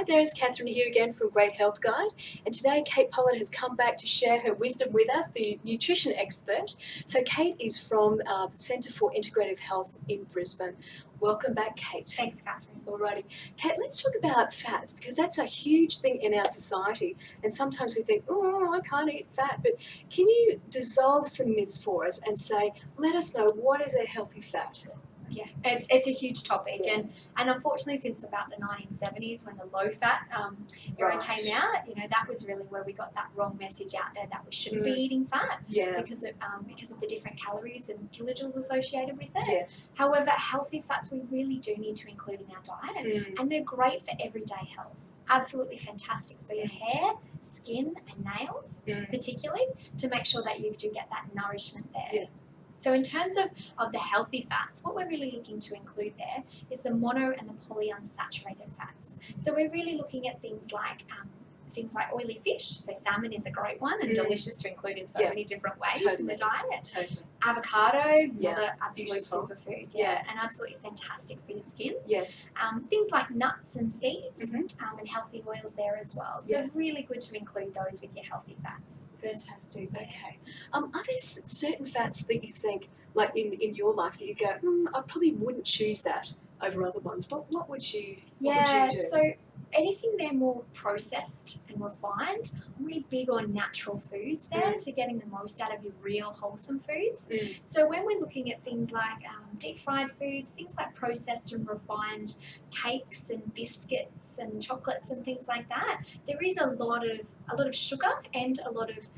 Hi there, it's Catherine here again from Great Health Guide, and today Kate Pollard has come back to share her wisdom with us, the nutrition expert. So Kate is from the Centre for Integrative Health in Brisbane. Welcome back, Kate. Thanks, Catherine. Alrighty. Kate, let's talk about fats, because that's a huge thing in our society, and sometimes we think, oh, I can't eat fat, but can you dissolve some myths for us and say, let us know, what is a healthy fat? Yeah, it's a huge topic, Yeah. and unfortunately, since about the 1970s, when the low-fat era came out, that was really where we got that wrong message out there that we shouldn't be eating fat because of the different calories and kilojoules associated with it. Yes. However, healthy fats we really do need to include in our diet, and they're great for everyday health. Absolutely fantastic for your hair, skin, and nails, particularly to make sure that you do get that nourishment there. Yeah. So in terms of the healthy fats, what we're really looking to include there is the mono and the polyunsaturated fats. So we're really looking at things like oily fish. So salmon is a great one and delicious to include in so many different ways in the diet. Totally. Avocado, another absolute Beautiful. superfood. Yeah. And absolutely fantastic for your skin. Yes. Things like nuts and seeds and healthy oils there as well. So really good to include those with your healthy fats. Fantastic. Okay. Are there certain fats that you think, like in your life, that you go, I probably wouldn't choose that over other ones? What would you do? So anything they're more processed and refined, I'm really big on natural foods there to getting the most out of your real wholesome foods. So when we're looking at things like deep fried foods, things like processed and refined cakes and biscuits and chocolates and things like that, there is a lot of sugar and a lot of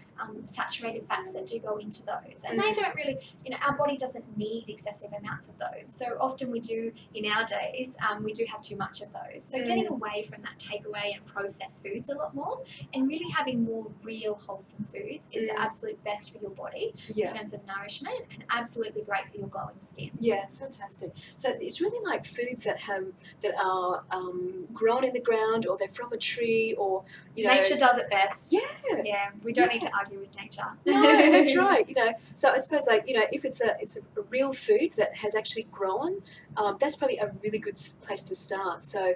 saturated fats that do go into those, and they don't really, our body doesn't need excessive amounts of those. So often we do in our days, we do have too much of those. So getting away from that takeaway and processed foods a lot more, and really having more real wholesome foods is the absolute best for your body in terms of nourishment, and absolutely great for your glowing skin. Yeah, fantastic. So it's really like foods that are grown in the ground, or they're from a tree, or nature does it best. Yeah, we don't need to argue with nature. No, that's right. So I suppose if it's a real food that has actually grown, that's probably a really good place to start. So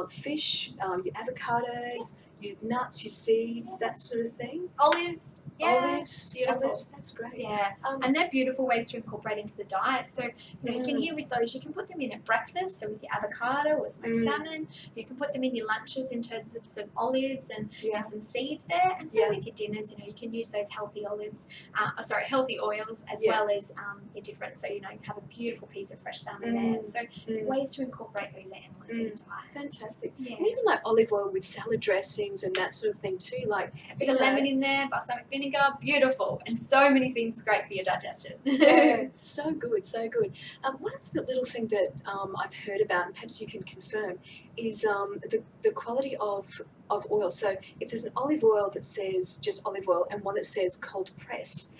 fish, your avocados, your nuts, your seeds, that sort of thing. Olives. Beautiful. Olives, that's great. Yeah, and they're beautiful ways to incorporate into the diet. So you can hear with those, you can put them in at breakfast, so with your avocado or smoked salmon. You can put them in your lunches in terms of some olives and some seeds there. And so with your dinners, you can use those healthy healthy oils as well as your different. So you have a beautiful piece of fresh salmon there. So ways to incorporate these are endless in the diet. Fantastic. Yeah. And even like olive oil with salad dressings and that sort of thing too. Like a bit of lemon in there, balsamic vinegar, beautiful, and so many things great for your digestion. Yeah, so good, so good. One of the little thing that I've heard about, and perhaps you can confirm, is the quality of oil. So if there's an olive oil that says just olive oil and one that says cold pressed,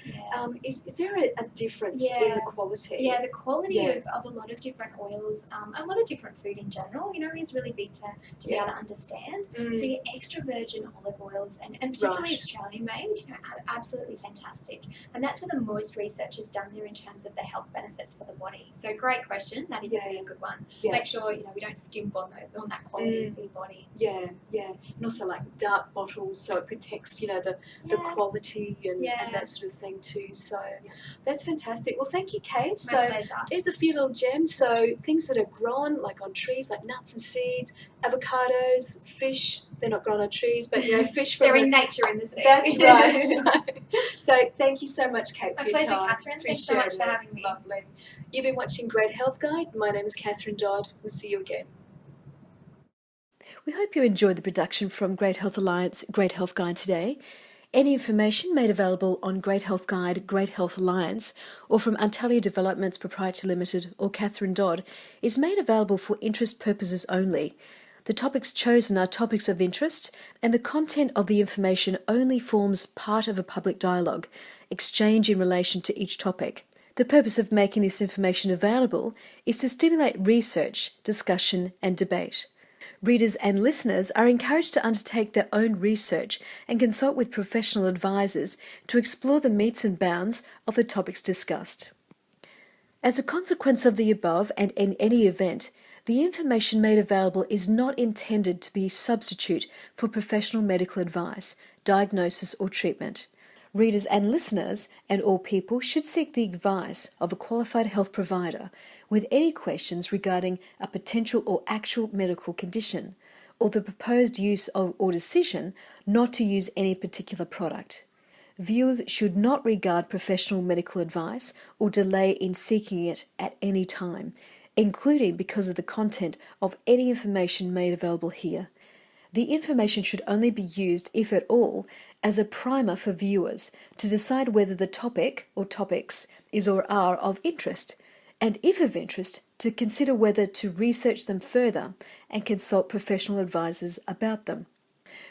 is there a difference in the quality? Yeah, the quality of a lot of different oils, a lot of different food in general, is really big to be able to understand. So your extra virgin olive oils, and particularly Australian made, are absolutely fantastic. And that's where the most research is done there in terms of the health benefits for the body. So great question. That is a really good one. Make sure, we don't skimp on that quality for your body. Yeah. And also like dark bottles, so it protects, the quality and that sort of thing too. So that's fantastic. Well, thank you, Kate. My pleasure. There's a few little gems. So things that are grown like on trees, like nuts and seeds, avocados, fish. They're not grown on trees, but fish from they're in nature in the sea. That's right. So thank you so much, Kate, for your time. My pleasure, Catherine. Thanks so much for having me. Lovely. You've been watching Great Health Guide. My name is Catherine Dodd. We'll see you again. We hope you enjoyed the production from Great Health Alliance Great Health Guide today. Any information made available on Great Health Guide, Great Health Alliance, or from Antalya Developments Proprietary Limited or Catherine Dodd is made available for interest purposes only. The topics chosen are topics of interest, and the content of the information only forms part of a public dialogue, exchange in relation to each topic. The purpose of making this information available is to stimulate research, discussion, and debate. Readers and listeners are encouraged to undertake their own research and consult with professional advisors to explore the metes and bounds of the topics discussed. As a consequence of the above and in any event, The information made available is not intended to be a substitute for professional medical advice, diagnosis or treatment. Readers and listeners and all people should seek the advice of a qualified health provider with any questions regarding a potential or actual medical condition, or the proposed use of or decision not to use any particular product. Viewers should not regard professional medical advice or delay in seeking it at any time, including because of the content of any information made available here. The information should only be used, if at all, as a primer for viewers to decide whether the topic or topics is or are of interest, and if of interest, to consider whether to research them further and consult professional advisors about them.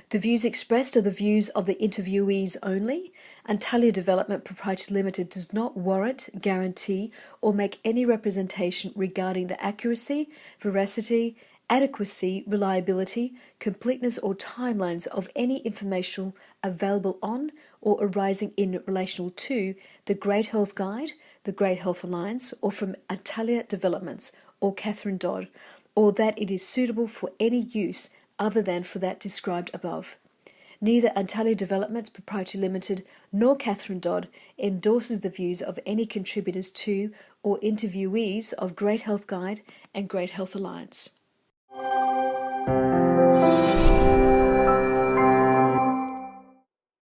The views expressed are the views of the interviewees only. Antalya Development Proprietary Limited does not warrant, guarantee, or make any representation regarding the accuracy, veracity, adequacy, reliability, completeness, or timelines of any information available on or arising in relation to the Great Health Guide, the Great Health Alliance, or from Antalya Developments or Catherine Dodd, or that it is suitable for any use other than for that described above. Neither Antalya Developments Proprietary Limited nor Catherine Dodd endorses the views of any contributors to or interviewees of Great Health Guide and Great Health Alliance.